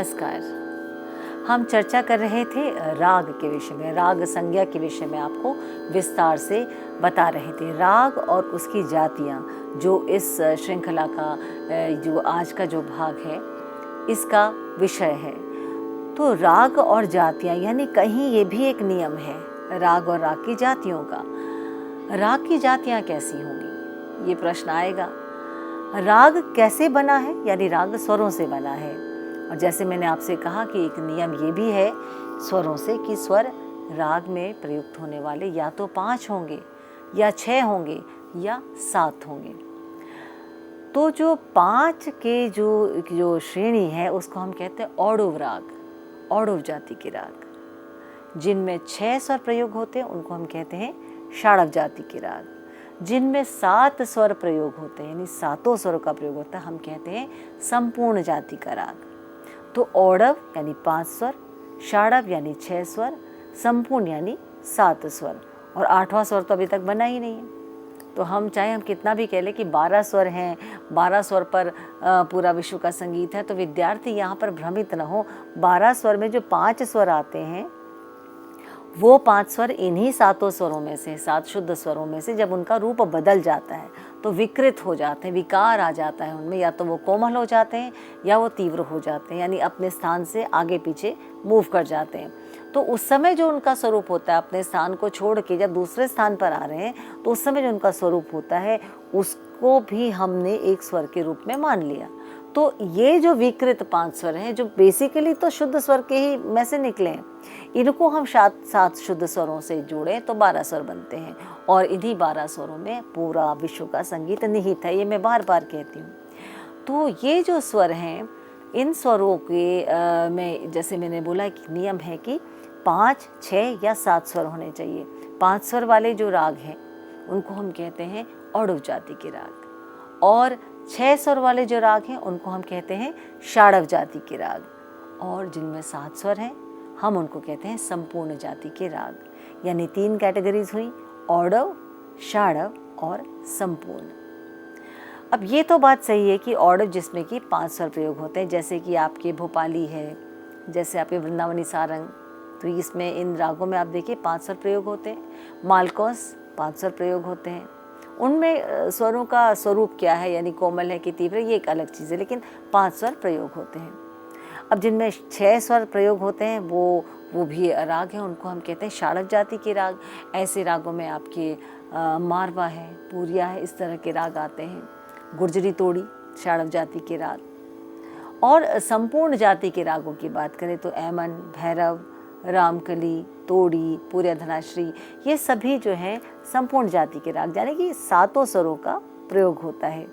नमस्कार। हम चर्चा कर रहे थे राग के विषय में, राग संज्ञा के विषय में आपको विस्तार से बता रहे थे। राग और उसकी जातियाँ जो इस श्रृंखला का जो आज का जो भाग है इसका विषय है। तो राग और जातियाँ यानी कहीं ये भी एक नियम है राग और राग की जातियों का। राग की जातियाँ कैसी होंगी, ये प्रश्न आएगा। राग कैसे बना है, यानी राग स्वरों से बना है। और जैसे मैंने आपसे कहा कि एक नियम ये भी है स्वरों से कि स्वर राग में प्रयुक्त होने वाले या तो 5 होंगे या 6 होंगे या 7 होंगे। तो जो 5 के जो श्रेणी है उसको हम कहते हैं औडव राग, औडव जाति के राग। जिनमें 6 स्वर प्रयोग होते हैं उनको हम कहते हैं षाडव जाति के राग। जिनमें 7 स्वर प्रयोग होते हैं यानी 7 स्वरों का प्रयोग होता है हम कहते हैं संपूर्ण जाति का राग। तो औडव यानी 5 स्वर, षाडव यानी 6 स्वर, संपूर्ण यानी 7 स्वर, और 8वां स्वर तो अभी तक बना ही नहीं है। तो हम चाहे हम कितना भी कह लें कि 12 स्वर हैं, 12 स्वर पर पूरा विश्व का संगीत है, तो विद्यार्थी यहाँ पर भ्रमित न हो। 12 स्वर में जो 5 स्वर आते हैं वो 5 स्वर इन्हीं 7 स्वरों में से, 7 शुद्ध स्वरों में से जब उनका रूप बदल जाता है तो विकृत हो जाते हैं, विकार आ जाता है उनमें, या तो वो कोमल हो जाते हैं या वो तीव्र हो जाते हैं, यानी अपने स्थान से आगे पीछे मूव कर जाते हैं। तो उस समय जो उनका स्वरूप होता है, अपने स्थान को छोड़ के जब दूसरे स्थान पर आ रहे हैं तो उस समय जो उनका स्वरूप होता है उसको भी हमने एक स्वर के रूप में मान लिया। तो ये जो विकृत 5 स्वर हैं जो बेसिकली तो शुद्ध स्वर के ही में से निकले हैं, इनको हम 7 शुद्ध स्वरों से जोड़ें तो 12 स्वर बनते हैं, और इन्हीं 12 स्वरों में पूरा विश्व का संगीत निहित है। ये मैं बार बार कहती हूँ। तो ये जो स्वर हैं इन स्वरों के में जैसे मैंने बोला कि नियम है कि 5, 6 या 7 स्वर होने चाहिए। 5 स्वर वाले जो राग हैं उनको हम कहते हैं औडव जाति के राग, और 6 स्वर वाले जो राग हैं उनको हम कहते हैं षाडव जाति के राग, और जिनमें 7 स्वर हैं हम उनको कहते हैं संपूर्ण जाति के राग। यानी 3 कैटेगरीज हुई, औडव, षाडव और संपूर्ण। अब ये तो बात सही है कि औडव जिसमें कि 5 स्वर प्रयोग होते हैं, जैसे कि आपके भोपाली है, जैसे आपके वृंदावनी सारंग, तो इसमें इन रागों में आप देखिए 5 स्वर प्रयोग होते हैं। मालकोस 5 स्वर प्रयोग होते हैं। उनमें स्वरों का स्वरूप क्या है, यानी कोमल है कि तीव्र, ये एक अलग चीज़ है, लेकिन 5 स्वर प्रयोग होते हैं। अब जिनमें 6 स्वर प्रयोग होते हैं वो भी राग हैं, उनको हम कहते हैं षाडव जाति के राग। ऐसे रागों में आपके मारवा है, पूरिया है, इस तरह के राग आते हैं। गुर्जरी तोड़ी षाडव जाति के राग। और संपूर्ण जाति के रागों की बात करें तो ऐमन, भैरव, रामकली, तोड़ी, पूर्या धनाश्री, ये सभी जो हैं संपूर्ण जाति के राग, यानी कि 7 स्वरों का प्रयोग होता है।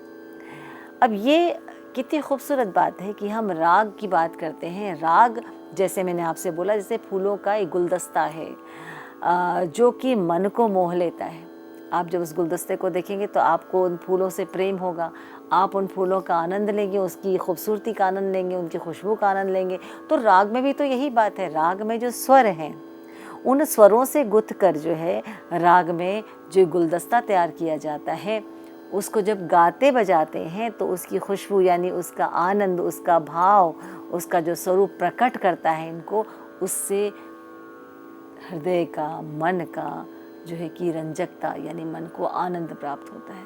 अब ये कितनी खूबसूरत बात है कि हम राग की बात करते हैं। राग जैसे मैंने आपसे बोला जैसे फूलों का एक गुलदस्ता है जो कि मन को मोह लेता है। आप जब उस गुलदस्ते को देखेंगे तो आपको उन फूलों से प्रेम होगा, आप उन फूलों का आनंद लेंगे, उसकी खूबसूरती का आनंद लेंगे, उनकी खुशबू का आनंद लेंगे। तो राग में भी तो यही बात है। राग में जो स्वर हैं उन स्वरों से गुथ कर जो है राग में जो गुलदस्ता तैयार किया जाता है, उसको जब गाते बजाते हैं तो उसकी खुशबू यानी उसका आनंद, उसका भाव, उसका जो स्वरूप प्रकट करता है इनको, उससे हृदय का, मन का जो है कि रंजकता यानी मन को आनंद प्राप्त होता है,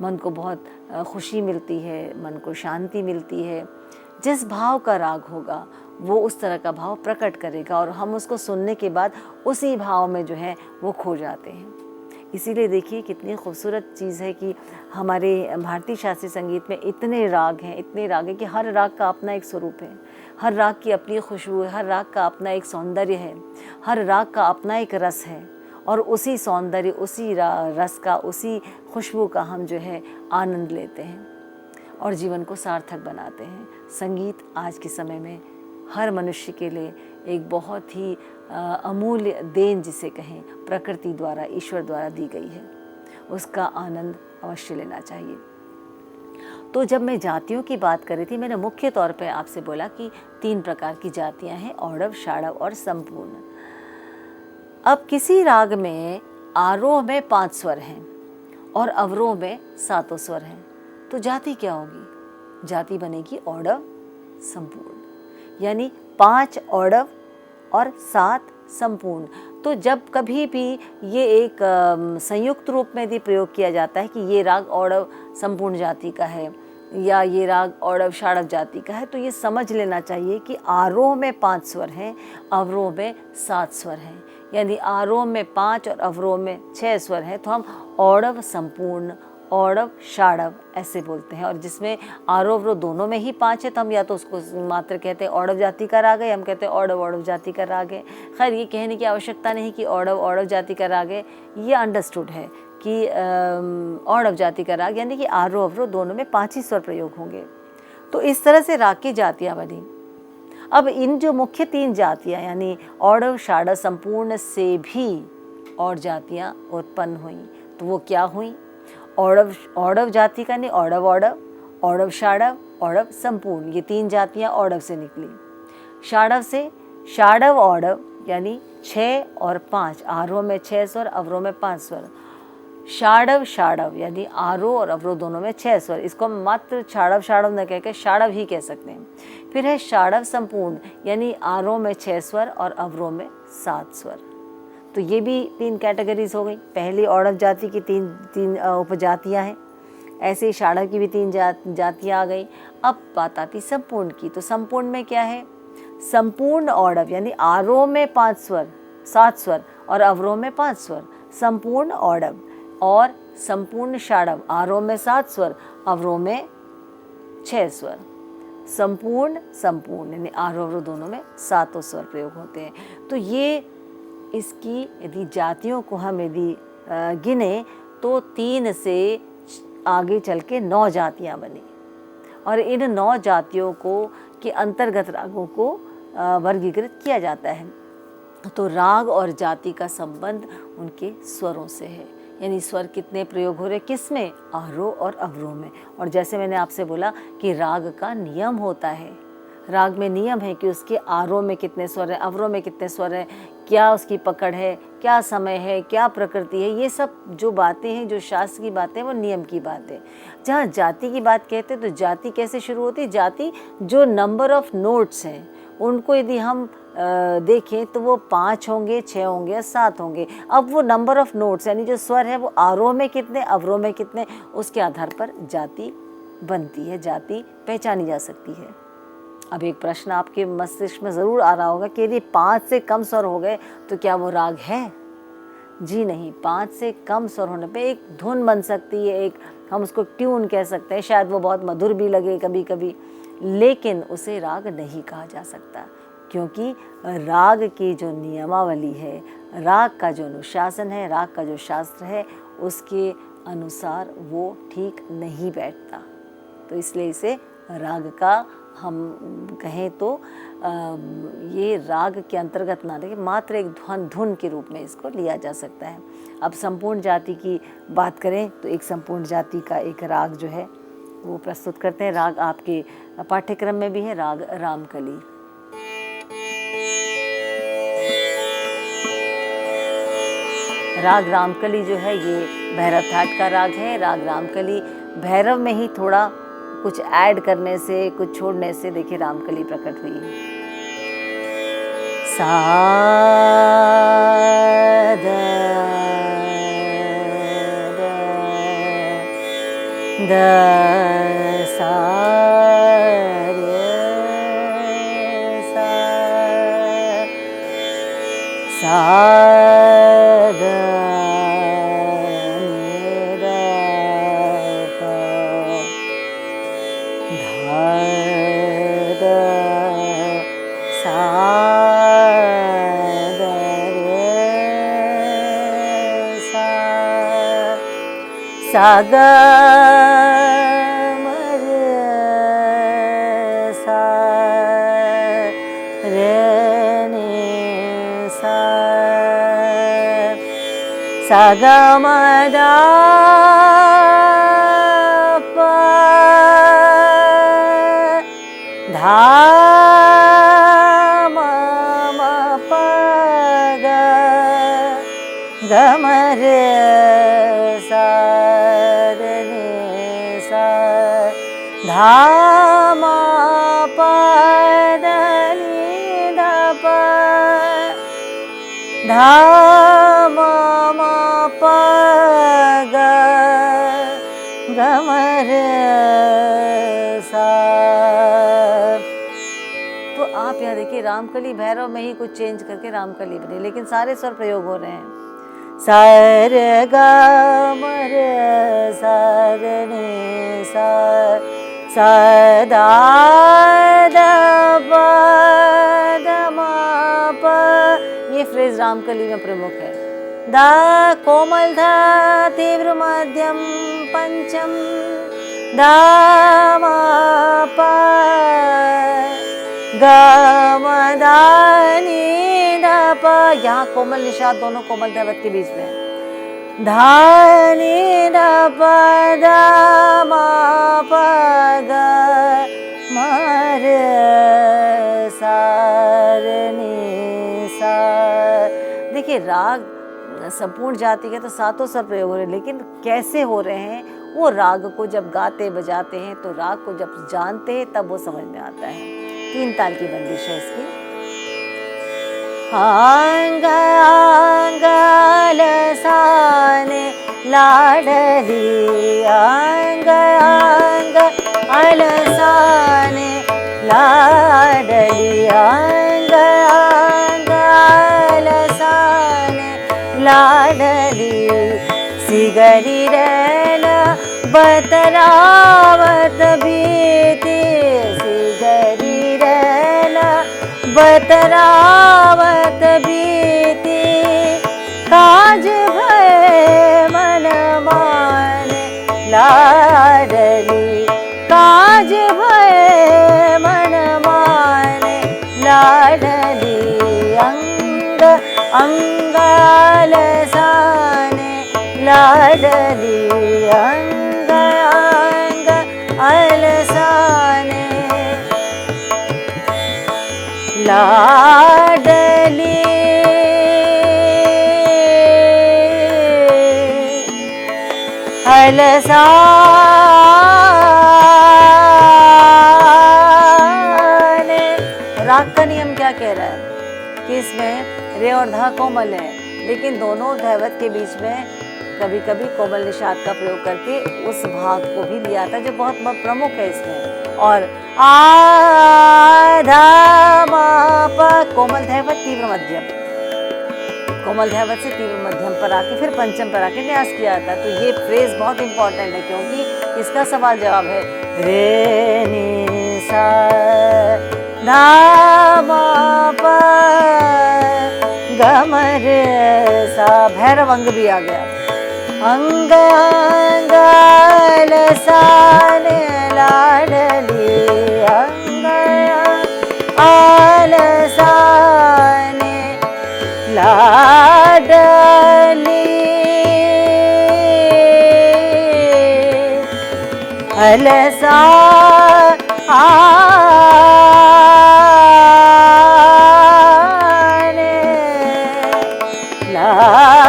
मन को बहुत खुशी मिलती है, मन को शांति मिलती है। जिस भाव का राग होगा वो उस तरह का भाव प्रकट करेगा, और हम उसको सुनने के बाद उसी भाव में जो है वो खो जाते हैं। इसीलिए देखिए कितनी खूबसूरत चीज़ है कि हमारे भारतीय शास्त्रीय संगीत में इतने राग हैं, इतने राग हैं कि हर राग का अपना एक स्वरूप है, हर राग की अपनी खुशबू है, हर राग का अपना एक सौंदर्य है, हर राग का अपना एक रस है, और उसी सौंदर्य, उसी रस का, उसी खुशबू का हम जो है आनंद लेते हैं और जीवन को सार्थक बनाते हैं। संगीत आज के समय में हर मनुष्य के लिए एक बहुत ही अमूल्य देन जिसे कहें, प्रकृति द्वारा, ईश्वर द्वारा दी गई है, उसका आनंद अवश्य लेना चाहिए। तो जब मैं जातियों की बात कर रही थी, मैंने मुख्य तौर पे आपसे बोला कि 3 प्रकार की जातियां हैं, औडव, षाडव और संपूर्ण। अब किसी राग में आरोह में 5 स्वर हैं और अवरोह में 7 स्वर हैं, तो जाति क्या होगी? जाति बनेगी औडव संपूर्ण। यानी 5 औडव और 7 संपूर्ण। तो जब कभी भी ये एक संयुक्त रूप में यदि प्रयोग किया जाता है कि ये राग औडव संपूर्ण जाति का है या ये राग औडव षाडव जाति का है, तो ये समझ लेना चाहिए कि आरोह में 5 स्वर हैं, अवरोह में 7 स्वर हैं। यानी आरोह में 5 और अवरोह में 6 स्वर हैं, तो हम औडव संपूर्ण, औडव षाडव ऐसे बोलते हैं। और जिसमें आरोह अवरोह दोनों में ही 5 है, तो हम या तो उसको मात्र कहते हैं औडव जाति का राग है, या हम कहते हैं औडव औडव जाति का राग है। खैर ये कहने की आवश्यकता नहीं कि औडव औडव जाति का राग है, ये अंडरस्टूड है कि औडव जाति का राग, यानी कि आरोह अवरोह दोनों में 5 ही स्वर प्रयोग होंगे। तो इस तरह से राग की जातियाँ बनी। अब इन जो मुख्य 3 जातियाँ यानी औडव षाडव संपूर्ण से भी और जातियाँ उत्पन्न हुई, तो वो क्या हुई? औडव जाति का नहीं, औडव औडव, औडव षाडव, औडव संपूर्ण, ये 3 जातियाँ औडव से निकली। षाडव से षाडव औडव यानी 6 और 5, आरोह में 6 स्वर, अवरोह में 5 स्वर। षाडव षाडव यानी आरोह और अवरोह दोनों में 6 स्वर, इसको हम मात्र षाडव षाडव न कहकर षाडव ही कह सकते हैं। फिर है षाडव संपूर्ण यानी आरोह में 6 स्वर और अवरोह में 7 स्वर। तो ये भी 3 कैटेगरीज हो गई। पहली औडव जाति की 3 उपजातियाँ हैं, ऐसे ही षाडव की भी 3 जातियाँ आ गई। अब बात आती संपूर्ण की। तो संपूर्ण में क्या है? संपूर्ण औडव यानी आरोह में 5 स्वर, 7 स्वर और अवरोह में 5 स्वर, संपूर्ण औडव। और संपूर्ण षाडव, आरोह में 7 स्वर, अवरोह में 6 स्वर। संपूर्ण यानी आरोह अवरोह दोनों में 7 स्वर प्रयोग होते हैं। तो ये इसकी यदि जातियों को हम यदि गिने तो 3 से आगे चल के 9 जातियाँ बनी, और इन 9 जातियों को के अंतर्गत रागों को वर्गीकृत किया जाता है। तो राग और जाति का संबंध उनके स्वरों से है, यानी स्वर कितने प्रयोग हो रहे, किस में? आरोह और अवरोह में। और जैसे मैंने आपसे बोला कि राग का नियम होता है, राग में नियम है कि उसके आरोह में कितने स्वर हैं, अवरोह में कितने स्वर हैं, क्या उसकी पकड़ है, क्या समय है, क्या प्रकृति है, ये सब जो बातें हैं, जो शास्त्र की बातें हैं, वो नियम की बातें। जहाँ जाति की बात कहते हैं तो जाति कैसे शुरू होती है? जाति जो नंबर ऑफ नोट्स हैं उनको यदि हम देखें तो वो 5 होंगे, 6 होंगे या 7 होंगे। अब वो नंबर ऑफ नोट्स यानी जो स्वर है वो आरोह में कितने, अवरोह में कितने, उसके आधार पर जाति बनती है, जाति पहचानी जा सकती है। अब एक प्रश्न आपके मस्तिष्क में ज़रूर आ रहा होगा कि यदि 5 से कम स्वर हो गए तो क्या वो राग है? जी नहीं, 5 से कम स्वर होने पे एक धुन बन सकती है, एक हम उसको ट्यून कह सकते हैं, शायद वो बहुत मधुर भी लगे कभी कभी, लेकिन उसे राग नहीं कहा जा सकता, क्योंकि राग की जो नियमावली है, राग का जो अनुशासन है, राग का जो शास्त्र है, उसके अनुसार वो ठीक नहीं बैठता। तो इसलिए इसे राग का हम कहें तो ये राग के अंतर्गत ना रहे, मात्र एक धुन के रूप में इसको लिया जा सकता है। अब संपूर्ण जाति की बात करें तो एक संपूर्ण जाति का एक राग जो है वो प्रस्तुत करते हैं। राग आपके पाठ्यक्रम में भी है, राग रामकली। राग रामकली जो है ये भैरव थाट का राग है। राग रामकली भैरव में ही थोड़ा कुछ ऐड करने से, कुछ छोड़ने से देखिए रामकली प्रकट हुई है। सा द सा रे सा सा ग म रे सा रे नि सा सा ग म द प धा म म प ग ग म रे सा धा म प द धा म म प ग ग म र सा। तो आप यहाँ देखिए रामकली भैरव में ही कुछ चेंज करके रामकली बनी, लेकिन सारे स्वर प्रयोग हो रहे हैं। सा रे ग म र सा रे नि सा सा दा द प द म प। ये फ्रेज रामकली में प्रमुख है। दा कोमल धा तीव्र मध्यम पंचम दा म प ग म दा नि दा प। यहाँ कोमल निषाद दोनों कोमल धैवत के बीच में। धा नि दा प दा म प ग म र सा रे नि सा। देखिए राग संपूर्ण जाति के तो सातों स्वर प्रयोग हो रहे हैं, लेकिन कैसे हो रहे हैं वो राग को जब गाते बजाते हैं, तो राग को जब जानते हैं तब वो समझ में आता है। 3 ताल की बंदिश है इसकी। अंग अंग अलसाने लाडली अंग अंग अलसाने लाडली अंग अंग अलसाने लाडली सिगरी रैन बतरावत बीती सिगरी रैन बतरावत बीती काज भय मन माने लाडली काज भय मन माने लाडली अंग अंग अलसाने लाडली अंग अंग अलसाने लाडली अलसाने। राग का नियम क्या कह रहा है कि इसमें रे और धा कोमल है, लेकिन दोनों धैवत के बीच में कभी कभी कोमल निषाद का प्रयोग करके उस भाग को भी लिया था जो बहुत प्रमुख है इसमें। और आ धा म प कोमल धैवत तीव्र मध्यम, कोमल धैवत से तीव्र मध्यम पर आके फिर पंचम पर आके न्यास किया था। तो ये फ्रेज बहुत इंपॉर्टेंट है, क्योंकि इसका सवाल जवाब है रे नि सा धा म प ग म र सा। भैरव अंग भी आ गया। अंग अंग अलसाने लाडली अंग अलसाने लाडली अलसाने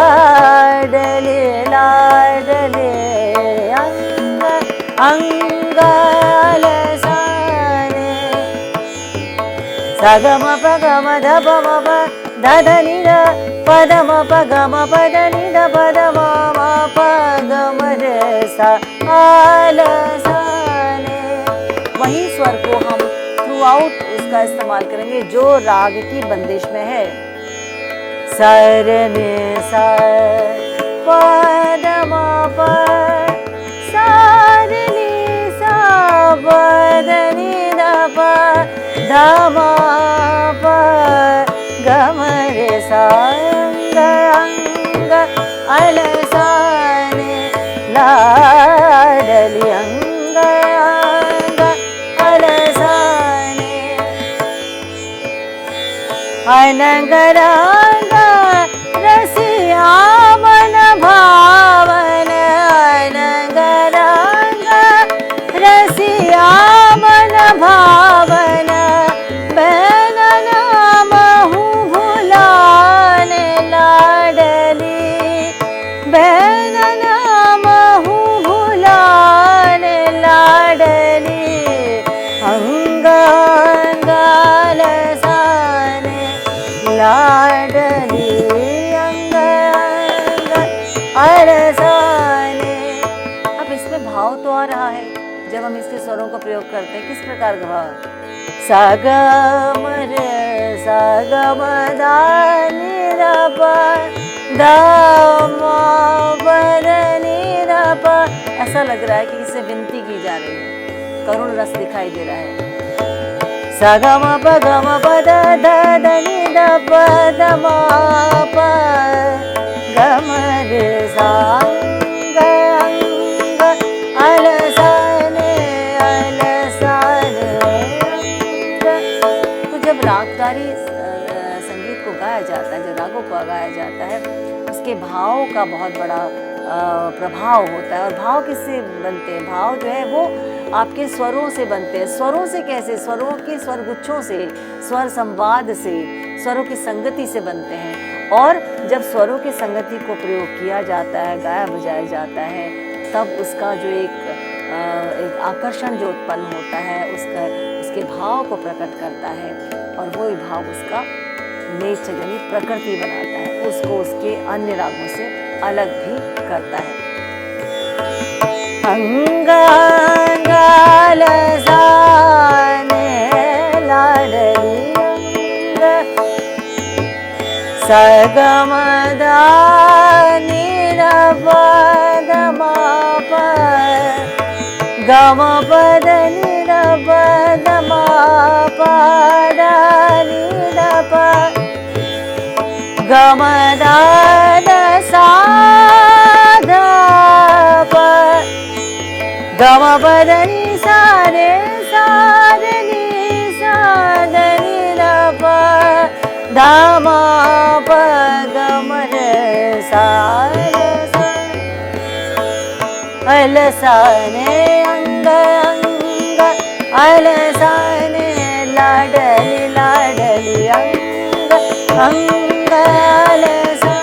लाडली लाडली अंग अंग अलसाने सगम पगम धप मप धध निध पदम पगम पद निध पदम म पगम र सा अलसाने। वही स्वर को हम थ्रू आउट उसका इस्तेमाल करेंगे जो राग की बंदिश में है। सर नि सा पदम प सार नि सा पद निध प धम प ग म र सा अंग अंग अलसाने लाडली अंग अंग अलसाने अनंगरांग रसिया मन भावन अनंगरांग रसिया मन भावन बैन नाम हूँ भुलाने लाडली बैन नाम हूँ भुलाने लाडली अंग अंग अलसाने लाडली। स्वरों का प्रयोग करते हैं। किस प्रकार का भाव? सा ग म रे सा ग म दा नि दा प दा म प द नि दा प। ऐसा लग रहा है कि इससे विनती की जा रही है, करुण रस दिखाई दे रहा है। सा ग म प द द द नि द प द म प ग म रे सा अंग अंग अलसाने अलसाने अंग। तो जब रागदारी संगीत को गाया जाता है, जब रागों को गाया जाता है, उसके भाव का बहुत बड़ा प्रभाव होता है। और भाव किससे बनते हैं? भाव जो है वो आपके स्वरों से बनते हैं। स्वरों से कैसे? स्वरों के स्वर गुच्छों से, स्वर संवाद से, स्वरों की संगति से बनते हैं। और जब स्वरों की संगति को प्रयोग किया जाता है, गाया बजाया जाता है, तब उसका जो एक आकर्षण जो उत्पन्न होता है, उसके भाव को प्रकट करता है। और वो भाव उसका नेचर यानी प्रकृति बनाता है, उसको उसके अन्य रागों से अलग भी करता है। अंगालसाने लाडली अंग सा ग म दा नि द प द म प ग म प द नि द प द म प द नि द प ग म दा द सा ध प ग म प द नि सा रे सा रे नि सा द नि द प ध म प ग म रे सा रे सा अलसाने अंग अंग अलसाने लाडली लाडली अंग अंग अलसा।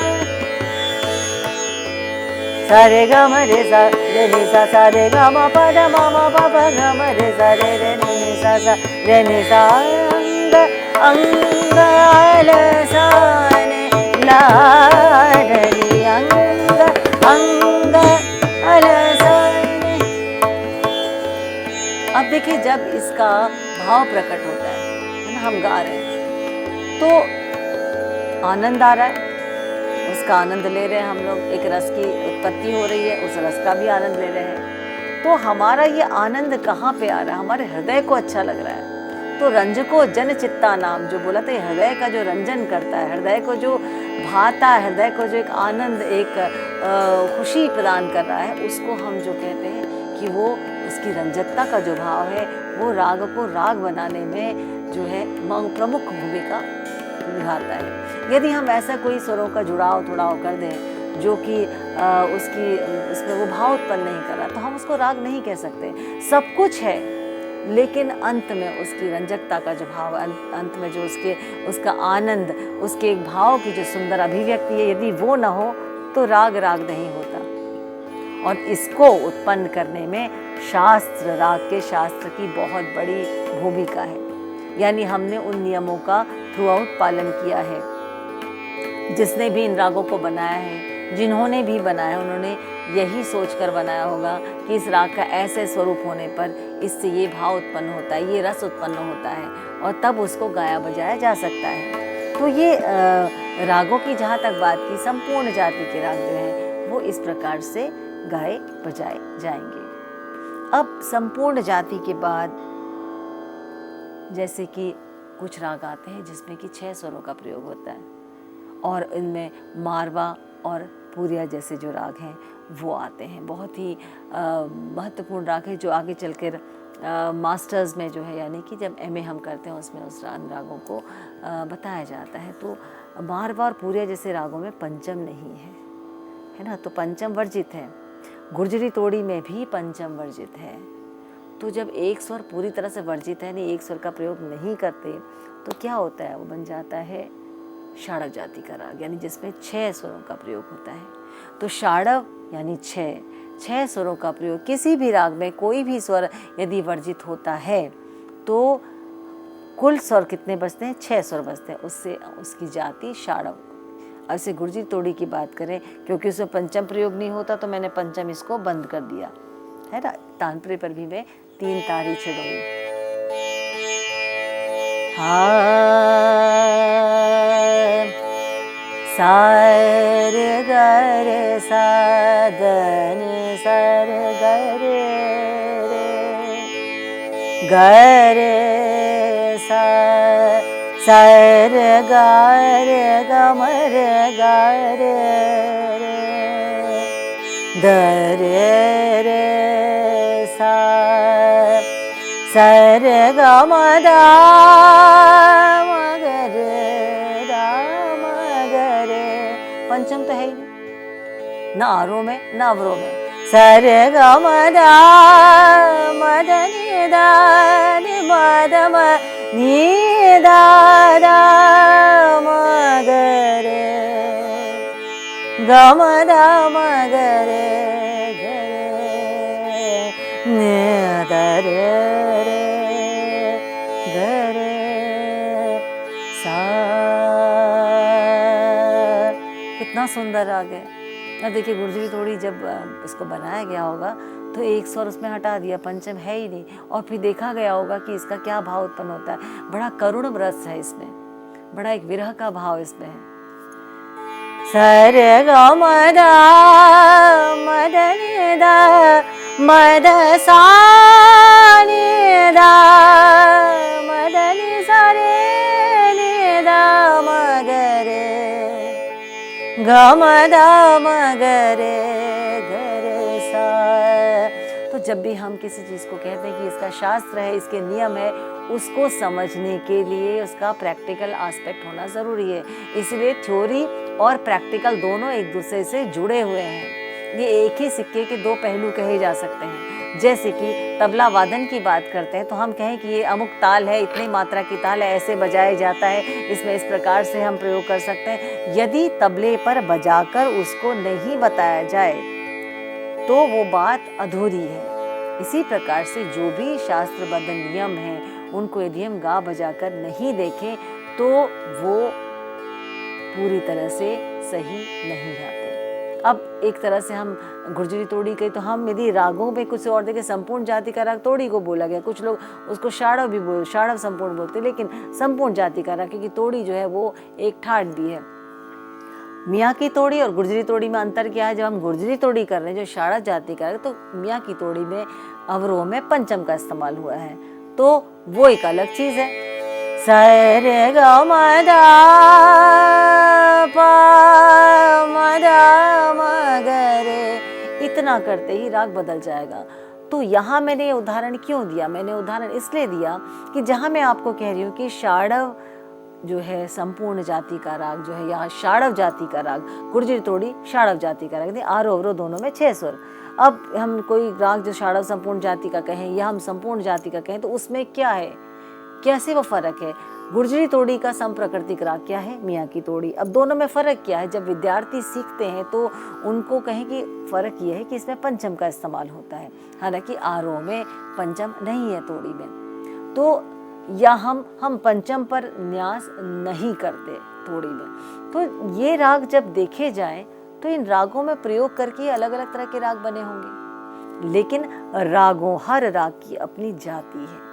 सा रे ग म रे सा रे नि सा सा रे ग म प द म म प प ग म रे सा रे रे नि सा सा रे नि सा अंग अंग अलसाने लाडली अंग अंग अलसाने। अब देखिए, जब इसका भाव प्रकट होता है ना, हम गा रहे हैं तो आनंद आ रहा है, उसका आनंद ले रहे हैं हम लोग, एक रस की उत्पत्ति हो रही है, उस रस का भी आनंद ले रहे हैं। तो हमारा ये आनंद कहाँ पे आ रहा है? हमारे हृदय को अच्छा लग रहा है। तो रंजको जन चित्ता नाम जो बोला था, हृदय का जो रंजन करता है, हृदय को जो भाता है, हृदय को जो एक आनंद, एक खुशी प्रदान कर रहा है, उसको हम जो कहते हैं कि वो उसकी रंजकता का जो भाव है, वो राग को राग बनाने में जो है प्रमुख भूमिका निभाता है। यदि हम ऐसा कोई स्वरों का जुड़ाव थोड़ाव कर दें जो कि उसमें वो भाव उत्पन्न नहीं कर रहा, तो हम उसको राग नहीं कह सकते। सब कुछ है, लेकिन अंत में उसकी रंजकता का जो भाव, अंत में जो उसका आनंद, उसके एक भाव की जो सुंदर अभिव्यक्ति है, यदि वो न हो तो राग राग नहीं होता। और इसको उत्पन्न करने में शास्त्र, राग के शास्त्र की बहुत बड़ी भूमिका है। यानी हमने उन नियमों का थ्रू आउट पालन किया है। जिसने भी इन रागों को बनाया है, जिन्होंने भी बनाया है, उन्होंने यही सोचकर बनाया होगा कि इस राग का ऐसे स्वरूप होने पर इससे ये भाव उत्पन्न होता है, ये रस उत्पन्न होता है, और तब उसको गाया बजाया जा सकता है। तो ये रागों की जहाँ तक बात की, संपूर्ण जाति के राग जो हैं वो इस प्रकार से गाए बजाए जाएंगे। अब संपूर्ण जाति के बाद जैसे कि कुछ राग आते हैं जिसमें कि 6 स्वरों का प्रयोग होता है, और इनमें मारवा और पूरिया जैसे जो राग हैं वो आते हैं। बहुत ही महत्वपूर्ण राग है जो आगे चलकर मास्टर्स में जो है, यानी कि जब MA हम करते हैं उसमें उस रागों को बताया जाता है। तो मारवा और पूरिया जैसे रागों में पंचम नहीं है ना, तो पंचम वर्जित है। गुर्जरी तोड़ी में भी पंचम वर्जित है। तो जब एक स्वर पूरी तरह से वर्जित है, नहीं एक स्वर का प्रयोग नहीं करते, तो क्या होता है, वो बन जाता है षाड़व जाति का राग, यानी जिसमें 6 स्वरों का प्रयोग होता है। तो षाड़व यानी 6 स्वरों का प्रयोग। किसी भी राग में कोई भी स्वर यदि वर्जित होता है तो कुल स्वर कितने बचते हैं? 6 स्वर बचते हैं, उससे उसकी जाति षाड़व। ऐसे गुर्जरी तोड़ी की बात करें, क्योंकि उसमें पंचम प्रयोग नहीं होता तो मैंने पंचम इसको बंद कर दिया है ना। तानपुरे पर भी मैं तीन तारी छिड़ूंगी। सार गर साधन सर गर गर सा सर गर गमर गर दर रे सा सर गम दा मगर राम गरे। पंचम तो है ही न आरोह में न अवरोह में। सर गम दा मदनी दा मदम नी दा मगरे गम दा मगरे गरे गरे सा। कितना सुंदर राग है। अब देखिए गुर्जरी तोड़ी जब इसको बनाया गया होगा तो एक स्वर उसमें हटा दिया, पंचम है ही नहीं, और फिर देखा गया होगा कि इसका क्या भाव उत्पन्न होता है। बड़ा करुण रस है इसमें, बड़ा एक विरह का भाव इसमें है। सर गम दा मदनी दा मद सा नि दा मदनी सारे नि दा मगरे गम दा मगरे गरे सा। तो जब भी हम किसी चीज़ को कहते हैं कि इसका शास्त्र है, इसके नियम है, उसको समझने के लिए उसका प्रैक्टिकल एस्पेक्ट होना ज़रूरी है। इसलिए थ्योरी और प्रैक्टिकल दोनों एक दूसरे से जुड़े हुए हैं। ये एक ही सिक्के के दो पहलू कहे जा सकते हैं। जैसे कि तबला वादन की बात करते हैं तो हम कहें कि ये अमुक ताल है, इतनी मात्रा की ताल है, ऐसे बजाया जाता है, इसमें इस प्रकार से हम प्रयोग कर सकते हैं। यदि तबले पर बजाकर उसको नहीं बताया जाए तो वो बात अधूरी है। इसी प्रकार से जो भी शास्त्रबद्ध नियम हैं उनको यदि हम गा बजा कर नहीं देखें तो वो पूरी तरह से सही नहीं आते। अब एक तरह से हम गुर्जरी तोड़ी कही तो हम यदि रागों में कुछ और देखें, संपूर्ण जाति का राग तोड़ी को बोला गया, कुछ लोग उसको शाड़व भी शाड़व संपूर्ण बोलते, लेकिन संपूर्ण जाति का राग, क्योंकि तोड़ी जो है वो एक ठाट भी है। मियाँ की तोड़ी और गुर्जरी तोड़ी में अंतर क्या है? जब हम गुर्जरी तोड़ी कर रहे हैं जो शाड़ा जाति का है, तो मियाँ की तोड़ी में अवरोह में पंचम का इस्तेमाल हुआ है, तो वो एक अलग चीज़ है। सर ग म दा पा म दा म ग रे, इतना करते ही राग बदल जाएगा। तो यहाँ मैंने ये उदाहरण क्यों दिया? मैंने उदाहरण इसलिए दिया कि जहाँ मैं आपको कह रही हूँ कि शाड़व जो है संपूर्ण जाति का राग जो है, यहाँ शाड़व जाति का राग, गुर्जरी तोड़ी शाड़व जाति का राग, आरोह अवरोह दोनों में 6 स्वर। अब हम कोई राग जो शाड़व संपूर्ण जाति का कहें या हम संपूर्ण जाति का कहें तो उसमें क्या है, कैसे वो फर्क है? गुर्जरी तोड़ी का संप्रकृतिक राग क्या है? मियाँ की तोड़ी। अब दोनों में फ़र्क क्या है? जब विद्यार्थी सीखते हैं तो उनको कहें कि फ़र्क ये है कि इसमें पंचम का इस्तेमाल होता है, हालांकि आरोह में पंचम नहीं है तोड़ी में। तो या हम पंचम पर न्यास नहीं करते तोड़ी में। तो ये राग जब देखे जाएं तो इन रागों में प्रयोग करके अलग अलग तरह के राग बने होंगे, लेकिन रागों हर राग की अपनी जाति है।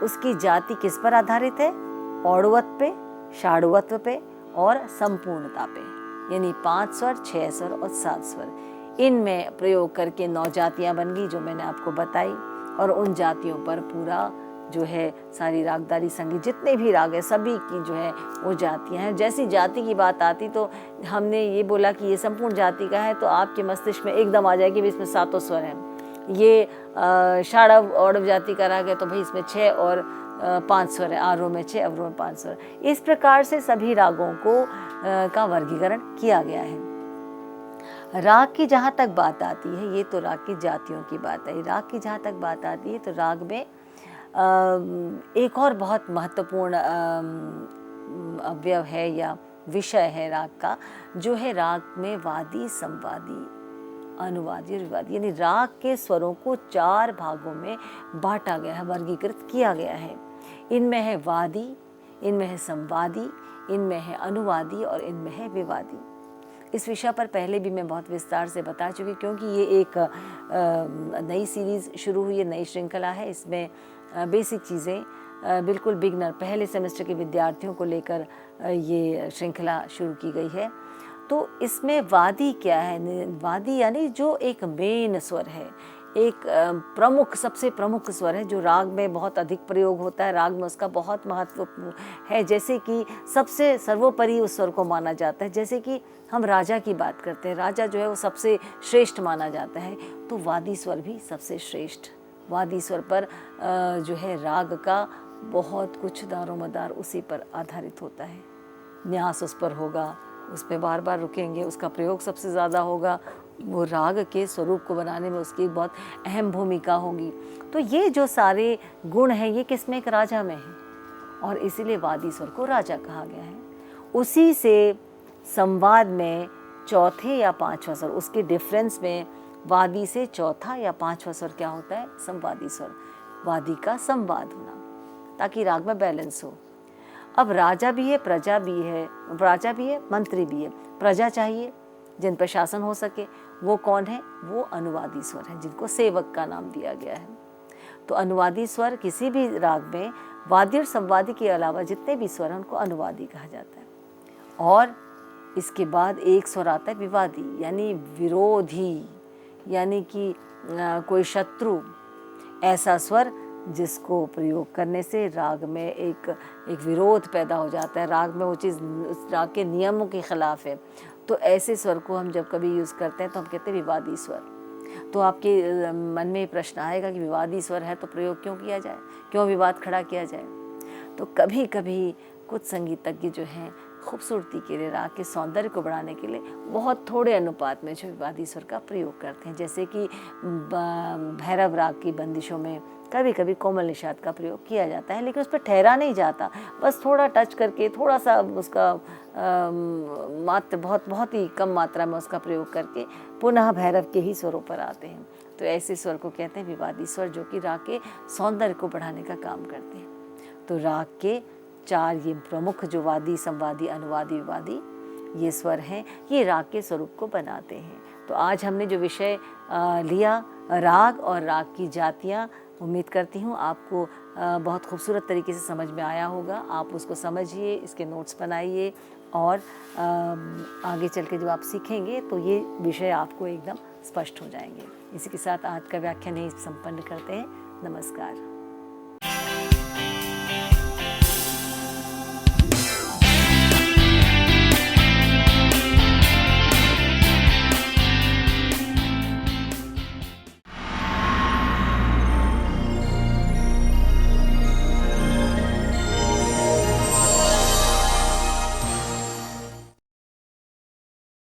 उसकी जाति किस पर आधारित है? औड़वत्व पे, शाड़वत्व पे और संपूर्णता पे, यानी 5 स्वर, 6 स्वर और 7 स्वर। इनमें प्रयोग करके 9 जातियाँ बन गई जो मैंने आपको बताई, और उन जातियों पर पूरा जो है सारी रागदारी संगीत जितने भी राग है सभी की जो है वो जातियाँ हैं। जैसी जाति की बात आती तो हमने ये बोला कि ये संपूर्ण जाति का है तो आपके मस्तिष्क में एकदम आ जाएगी भाई इसमें 7 स्वर हैं। ये शाड़व औड़व जाति का राग है तो भाई इसमें 6 और 5 स्वर है, आरोह में 6, अवरोह में 5 स्वर। इस प्रकार से सभी रागों को का वर्गीकरण किया गया है। राग की जहाँ तक बात आती है, ये तो राग की जातियों की बात है। राग की जहाँ तक बात आती है तो राग में एक और बहुत महत्वपूर्ण अवयव है या विषय है राग का, जो है राग में वादी, संवादी, अनुवादी और विवादी, यानी राग के स्वरों को 4 भागों में बांटा गया है, वर्गीकृत किया गया है। इनमें है वादी, इनमें है संवादी, इनमें है अनुवादी और इनमें है विवादी। इस विषय पर पहले भी मैं बहुत विस्तार से बता चुकी, क्योंकि ये एक नई सीरीज़ शुरू हुई है, नई श्रृंखला है। इसमें बेसिक चीज़ें बिल्कुल बिगनर पहले सेमेस्टर के विद्यार्थियों को लेकर ये श्रृंखला शुरू की गई है। तो इसमें वादी क्या है? वादी यानी जो एक मेन स्वर है, एक प्रमुख, सबसे प्रमुख स्वर है जो राग में बहुत अधिक प्रयोग होता है, राग में उसका बहुत महत्व है। जैसे कि सबसे सर्वोपरि उस स्वर को माना जाता है। जैसे कि हम राजा की बात करते हैं, राजा जो है वो सबसे श्रेष्ठ माना जाता है, तो वादी स्वर भी सबसे श्रेष्ठ। वादी स्वर पर जो है राग का बहुत कुछ दारोमदार उसी पर आधारित होता है। न्यास उस पर होगा, उस पर बार बार रुकेंगे, उसका प्रयोग सबसे ज़्यादा होगा, वो राग के स्वरूप को बनाने में उसकी बहुत अहम भूमिका होगी। तो ये जो सारे गुण हैं ये किसमें? एक राजा में है, और इसीलिए वादी स्वर को राजा कहा गया है। उसी से संवाद में चौथे या पांचवा स्वर, उसके डिफरेंस में वादी से चौथा या पांचवा स्वर क्या होता है? संवादी स्वर। वादी का संवाद होना, ताकि राग में बैलेंस हो। अब राजा भी है, प्रजा भी है, राजा भी है, मंत्री भी है। प्रजा चाहिए जिन पर शासन हो सके, वो कौन है? वो अनुवादी स्वर हैं, जिनको सेवक का नाम दिया गया है। तो अनुवादी स्वर किसी भी राग में वादी और संवादी के अलावा जितने भी स्वर हैं उनको अनुवादी कहा जाता है। और इसके बाद एक स्वर आता है विवादी, यानी विरोधी, यानी कि कोई शत्रु, ऐसा स्वर जिसको प्रयोग करने से राग में एक विरोध पैदा हो जाता है, राग में वो चीज़ उस राग के नियमों के खिलाफ है। तो ऐसे स्वर को हम जब कभी यूज़ करते हैं तो हम कहते हैं विवादी स्वर। तो आपके मन में प्रश्न आएगा कि विवादी स्वर है तो प्रयोग क्यों किया जाए, क्यों विवाद खड़ा किया जाए? तो कभी कभी कुछ संगीतज्ञ जो हैं खूबसूरती के लिए, राग के सौंदर्य को बढ़ाने के लिए बहुत थोड़े अनुपात में जो विवादी स्वर का प्रयोग करते हैं। जैसे कि भैरव राग की बंदिशों में कभी कभी कोमल निषाद का प्रयोग किया जाता है, लेकिन उस पर ठहरा नहीं जाता, बस थोड़ा टच करके, थोड़ा सा उसका मात्रा बहुत ही कम मात्रा में उसका प्रयोग करके पुनः भैरव के ही स्वरों पर आते हैं। तो ऐसे स्वर को कहते हैं विवादी स्वर, जो कि राग के सौंदर्य को बढ़ाने का काम करते हैं। तो राग के चार ये प्रमुख जो वादी, संवादी, अनुवादी, विवादी ये स्वर हैं, ये राग के स्वरूप को बनाते हैं। तो आज हमने जो विषय लिया राग और राग की जातियाँ, उम्मीद करती हूँ आपको बहुत खूबसूरत तरीके से समझ में आया होगा। आप उसको समझिए, इसके नोट्स बनाइए, और आगे चल के जब आप सीखेंगे तो ये विषय आपको एकदम स्पष्ट हो जाएंगे। इसी के साथ आज का व्याख्यान यहीं संपन्न करते हैं। नमस्कार।